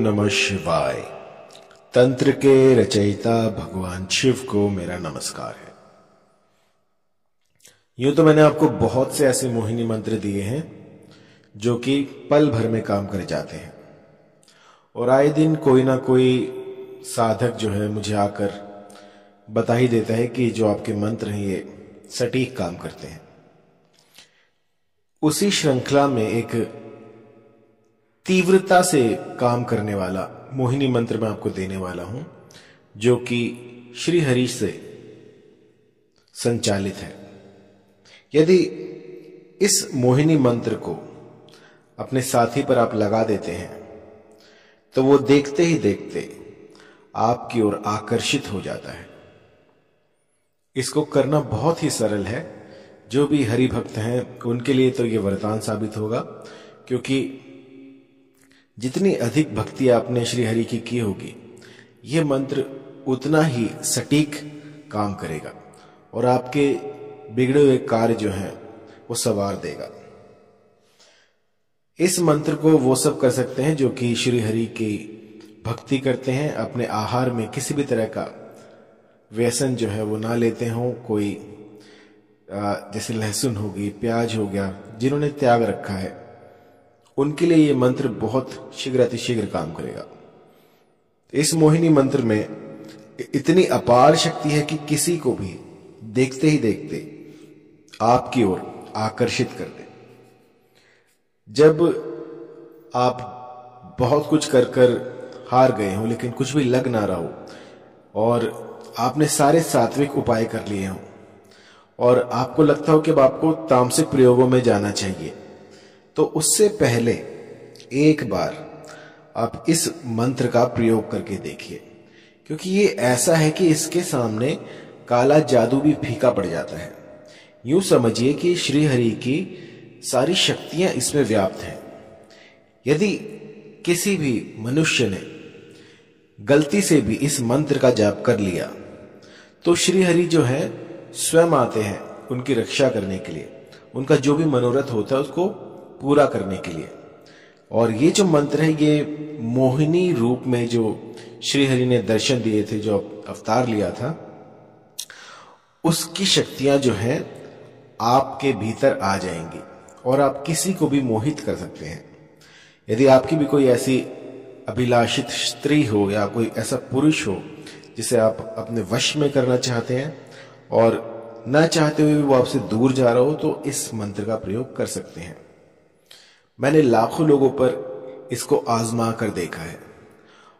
नमः शिवाय। तंत्र के रचयिता भगवान शिव को मेरा नमस्कार है। यूं तो मैंने आपको बहुत से ऐसे मोहिनी मंत्र दिए हैं जो कि पल भर में काम कर जाते हैं, और आए दिन कोई ना कोई साधक जो है मुझे आकर बता ही देता है कि जो आपके मंत्र हैं ये सटीक काम करते हैं। उसी श्रृंखला में एक तीव्रता से काम करने वाला मोहिनी मंत्र मैं आपको देने वाला हूं, जो कि श्री हरि से संचालित है। यदि इस मोहिनी मंत्र को अपने साथी पर आप लगा देते हैं तो वो देखते ही देखते आपकी ओर आकर्षित हो जाता है। इसको करना बहुत ही सरल है। जो भी हरि भक्त हैं उनके लिए तो ये वरदान साबित होगा, क्योंकि जितनी अधिक भक्ति आपने श्री हरि की होगी, यह मंत्र उतना ही सटीक काम करेगा और आपके बिगड़े हुए कार्य जो हैं वो संवार देगा। इस मंत्र को वो सब कर सकते हैं जो कि श्री हरि की भक्ति करते हैं, अपने आहार में किसी भी तरह का व्यसन जो है वो ना लेते हों। कोई जैसे लहसुन होगी, प्याज हो गया, जिन्होंने त्याग रखा है उनके लिए ये मंत्र बहुत शीघ्र अतिशीघ्र काम करेगा। इस मोहिनी मंत्र में इतनी अपार शक्ति है कि किसी को भी देखते ही देखते आपकी ओर आकर्षित कर दे। जब आप बहुत कुछ कर कर हार गए हो लेकिन कुछ भी लग ना रहा हो और आपने सारे सात्विक उपाय कर लिए हों और आपको लगता हो कि अब आपको तामसिक प्रयोगों में जाना चाहिए, तो उससे पहले एक बार आप इस मंत्र का प्रयोग करके देखिए, क्योंकि ये ऐसा है कि इसके सामने काला जादू भी फीका पड़ जाता है। यूं समझिए कि श्री हरि की सारी शक्तियां इसमें व्याप्त हैं। यदि किसी भी मनुष्य ने गलती से भी इस मंत्र का जाप कर लिया तो श्री हरि जो है स्वयं आते हैं उनकी रक्षा करने के लिए, उनका जो भी मनोरथ होता है उसको पूरा करने के लिए। और ये जो मंत्र है ये मोहिनी रूप में जो श्री हरि ने दर्शन दिए थे, जो अवतार लिया था, उसकी शक्तियां जो हैं आपके भीतर आ जाएंगी और आप किसी को भी मोहित कर सकते हैं। यदि आपकी भी कोई ऐसी अभिलाषित स्त्री हो या कोई ऐसा पुरुष हो जिसे आप अपने वश में करना चाहते हैं और न चाहते हुए वो आपसे दूर जा रहा हो, तो इस मंत्र का प्रयोग कर सकते हैं। मैंने लाखों लोगों पर इसको आजमा कर देखा है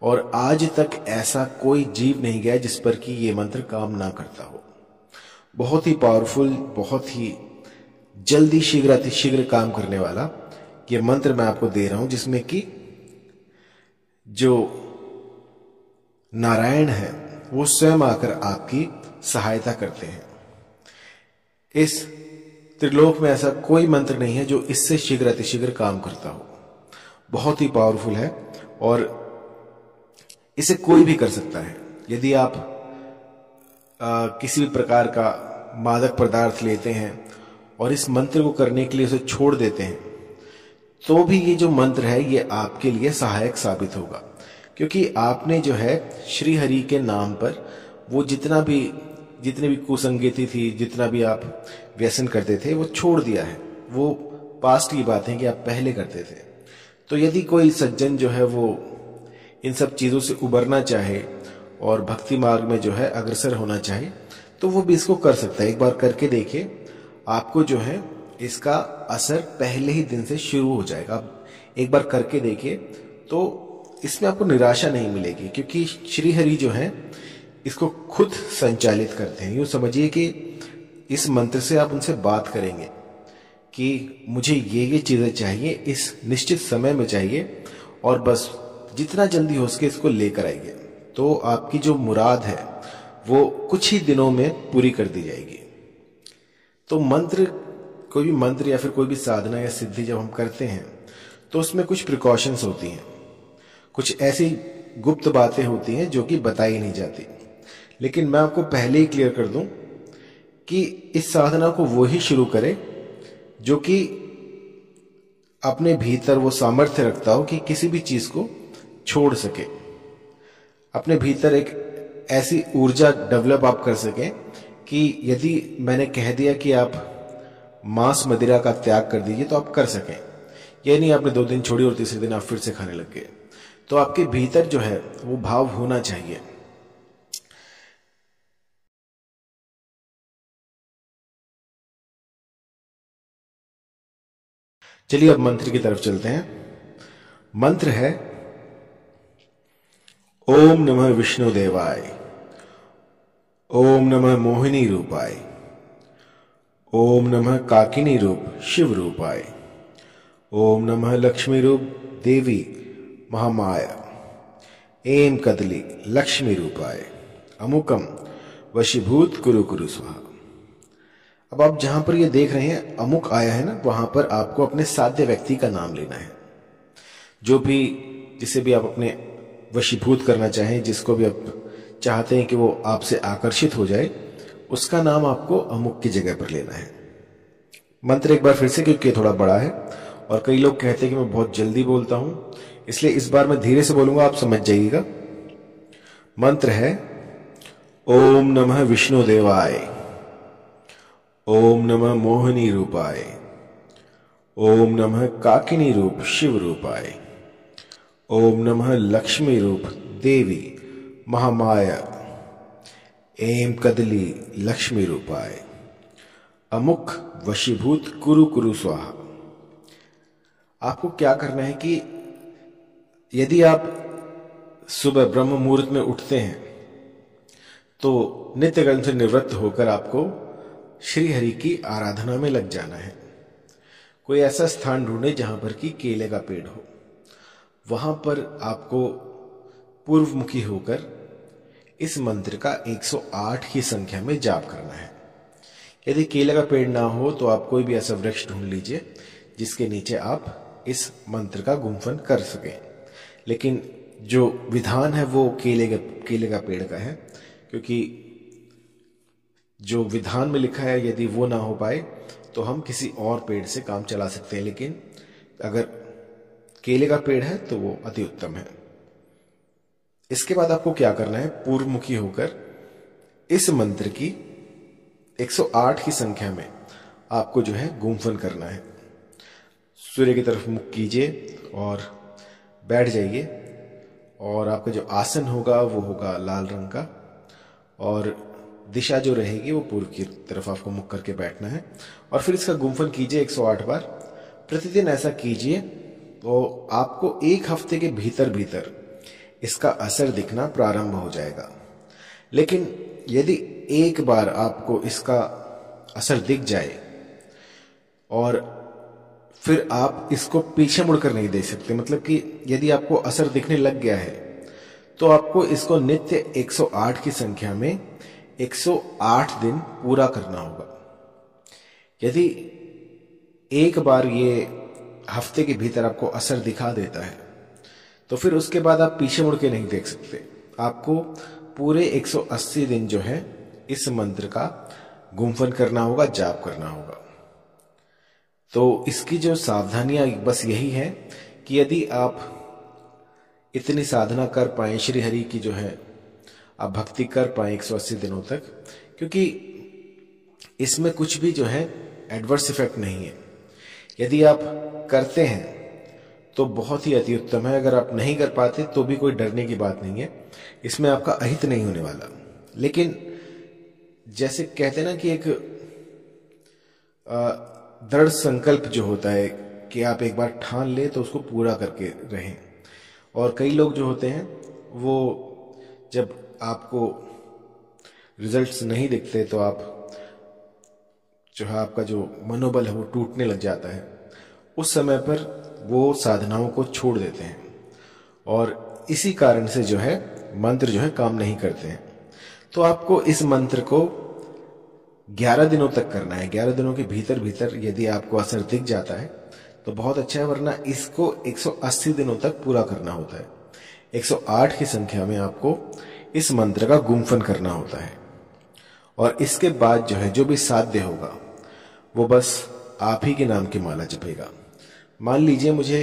और आज तक ऐसा कोई जीव नहीं गया जिस पर कि ये मंत्र काम ना करता हो। बहुत ही पावरफुल, बहुत ही जल्दी शीघ्र अतिशीघ्र काम करने वाला ये मंत्र मैं आपको दे रहा हूं, जिसमें कि जो नारायण है वो स्वयं आकर आपकी सहायता करते हैं। इस त्रिलोक में ऐसा कोई मंत्र नहीं है जो इससे शीघ्र अतिशीघ्र काम करता हो। बहुत ही पावरफुल है और इसे कोई भी कर सकता है। यदि आप किसी भी प्रकार का मादक पदार्थ लेते हैं और इस मंत्र को करने के लिए उसे छोड़ देते हैं तो भी ये जो मंत्र है ये आपके लिए सहायक साबित होगा, क्योंकि आपने जो है श्री हरि के नाम पर वो जितनी भी कुसंगति थी, जितना भी आप व्यसन करते थे वो छोड़ दिया है। वो पास्ट की बात है कि आप पहले करते थे। तो यदि कोई सज्जन जो है वो इन सब चीजों से उबरना चाहे और भक्ति मार्ग में जो है अग्रसर होना चाहे तो वो भी इसको कर सकता है। एक बार करके देखिए, आपको जो है इसका असर पहले ही दिन से शुरू हो जाएगा। आप एक बार करके देखिए तो इसमें आपको निराशा नहीं मिलेगी, क्योंकि श्री हरि जो है इसको खुद संचालित करते हैं। यूं समझिए कि इस मंत्र से आप उनसे बात करेंगे कि मुझे ये चीजें चाहिए, इस निश्चित समय में चाहिए और बस जितना जल्दी हो सके इसको लेकर आइए, तो आपकी जो मुराद है वो कुछ ही दिनों में पूरी कर दी जाएगी। तो कोई भी मंत्र या फिर कोई भी साधना या सिद्धि जब हम करते हैं तो उसमें कुछ प्रिकॉशंस होती हैं, कुछ ऐसी गुप्त बातें होती हैं जो कि बताई नहीं जाती। लेकिन मैं आपको पहले ही क्लियर कर दूं कि इस साधना को वो ही शुरू करे जो कि अपने भीतर वो सामर्थ्य रखता हो कि किसी भी चीज को छोड़ सके, अपने भीतर एक ऐसी ऊर्जा डेवलप आप कर सकें कि यदि मैंने कह दिया कि आप मांस मदिरा का त्याग कर दीजिए तो आप कर सकें। यह नहीं आपने 2 दिन छोड़ी और तीसरे दिन आप फिर से खाने लग गए। तो आपके भीतर जो है वो भाव होना चाहिए। चलिए अब मंत्र की तरफ चलते हैं। मंत्र है ओम नमः विष्णु देवाय, ओम नमः मोहिनी रूपाय, ओम नमः काकिनी रूप शिव रूपाय, ओम नमः लक्ष्मी रूप देवी महामाया, एम कदली लक्ष्मी रूपाय, अमुकम वशीभूत कुरु कुरु स्वाहा। अब आप जहां पर ये देख रहे हैं अमुक आया है ना, वहां पर आपको अपने साध्य व्यक्ति का नाम लेना है। जो भी, जिसे भी आप अपने वशीभूत करना चाहें, जिसको भी आप चाहते हैं कि वो आपसे आकर्षित हो जाए, उसका नाम आपको अमुक की जगह पर लेना है। मंत्र एक बार फिर से, क्योंकि थोड़ा बड़ा है और कई लोग कहते हैं कि मैं बहुत जल्दी बोलता हूं, इसलिए इस बार मैं धीरे से बोलूंगा, आप समझ जाइएगा। मंत्र है ओम नमः विष्णु देवाय, ओम नमः मोहिनी रूपाय, ओम नमः काकिनी रूप शिव रूपाय, ओम नमः लक्ष्मी रूप देवी महामाया, एम कदली लक्ष्मी रूपाय, अमुक वशीभूत कुरु कुरु स्वाहा। आपको क्या करना है कि यदि आप सुबह ब्रह्म मुहूर्त में उठते हैं तो नित्य कर्म से निवृत्त होकर आपको श्री हरि की आराधना में लग जाना है। कोई ऐसा स्थान ढूंढे जहां पर कि केले का पेड़ हो, वहां पर आपको पूर्वमुखी होकर इस मंत्र का 108 की संख्या में जाप करना है। यदि केले का पेड़ ना हो तो आप कोई भी ऐसा वृक्ष ढूंढ लीजिए जिसके नीचे आप इस मंत्र का गुम्फन कर सकें। लेकिन जो विधान है वो केले का पेड़ का है, क्योंकि जो विधान में लिखा है यदि वो ना हो पाए तो हम किसी और पेड़ से काम चला सकते हैं, लेकिन अगर केले का पेड़ है तो वो अति उत्तम है। इसके बाद आपको क्या करना है, पूर्वमुखी होकर इस मंत्र की 108 की संख्या में आपको जो है गुम्फन करना है। सूर्य की तरफ मुख कीजिए और बैठ जाइए, और आपका जो आसन होगा वो होगा लाल रंग का, और दिशा जो रहेगी वो पूर्व की तरफ आपको मुख करके बैठना है। और फिर इसका गुम्फन कीजिए 108 बार। प्रतिदिन ऐसा कीजिए तो आपको 1 हफ्ते के भीतर भीतर इसका असर दिखना प्रारंभ हो जाएगा। लेकिन यदि एक बार आपको इसका असर दिख जाए और फिर आप इसको पीछे मुड़कर नहीं देख सकते, मतलब कि यदि आपको असर दिखने लग गया है तो आपको इसको नित्य 108 की संख्या में 108 दिन पूरा करना होगा। यदि एक बार ये हफ्ते के भीतर आपको असर दिखा देता है तो फिर उसके बाद आप पीछे मुड़ के नहीं देख सकते। आपको पूरे 180 दिन जो है इस मंत्र का गुम्फन करना होगा, जाप करना होगा। तो इसकी जो सावधानियां बस यही है कि यदि आप इतनी साधना कर पाए, श्री हरि की जो है आप भक्ति कर पाए 180 दिनों तक, क्योंकि इसमें कुछ भी जो है एडवर्स इफेक्ट नहीं है। यदि आप करते हैं तो बहुत ही अति उत्तम है, अगर आप नहीं कर पाते तो भी कोई डरने की बात नहीं है, इसमें आपका अहित नहीं होने वाला। लेकिन जैसे कहते हैं ना कि एक दृढ़ संकल्प जो होता है कि आप एक बार ठान ले तो उसको पूरा करके रहें। और कई लोग जो होते हैं वो जब आपको रिजल्ट्स नहीं दिखते तो आप जो है आपका जो मनोबल है वो टूटने लग जाता है। उस समय पर वो साधनाओं को छोड़ देते हैं और इसी कारण से जो है मंत्र जो है काम नहीं करते हैं। तो आपको इस मंत्र को 11 दिनों तक करना है। 11 दिनों के भीतर भीतर यदि आपको असर दिख जाता है तो बहुत अच्छा है, वरना इसको 180 दिनों तक पूरा करना होता है। 108 की संख्या में आपको इस मंत्र का गुम्फन करना होता है, और इसके बाद जो है जो भी साध्य होगा वो बस आप ही के नाम की माला जपेगा। मान लीजिए मुझे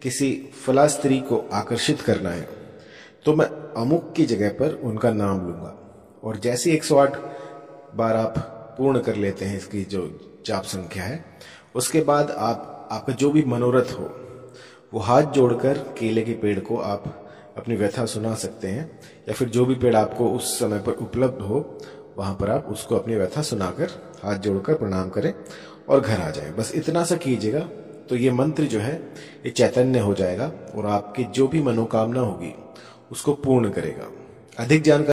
किसी फला स्त्री को आकर्षित करना है तो मैं अमुक की जगह पर उनका नाम लूंगा। और जैसे 108 बार आप पूर्ण कर लेते हैं इसकी जो जाप संख्या है, उसके बाद आपका जो भी मनोरथ हो वो हाथ जोड़कर केले के पेड़ को आप अपनी व्यथा सुना सकते हैं, या फिर जो भी पेड़ आपको उस समय पर उपलब्ध हो वहां पर आप उसको अपनी व्यथा सुनाकर हाथ जोड़कर प्रणाम करें और घर आ जाएं। बस इतना सा कीजिएगा तो ये मंत्र जो है ये चैतन्य हो जाएगा और आपकी जो भी मनोकामना होगी उसको पूर्ण करेगा। अधिक जानकारी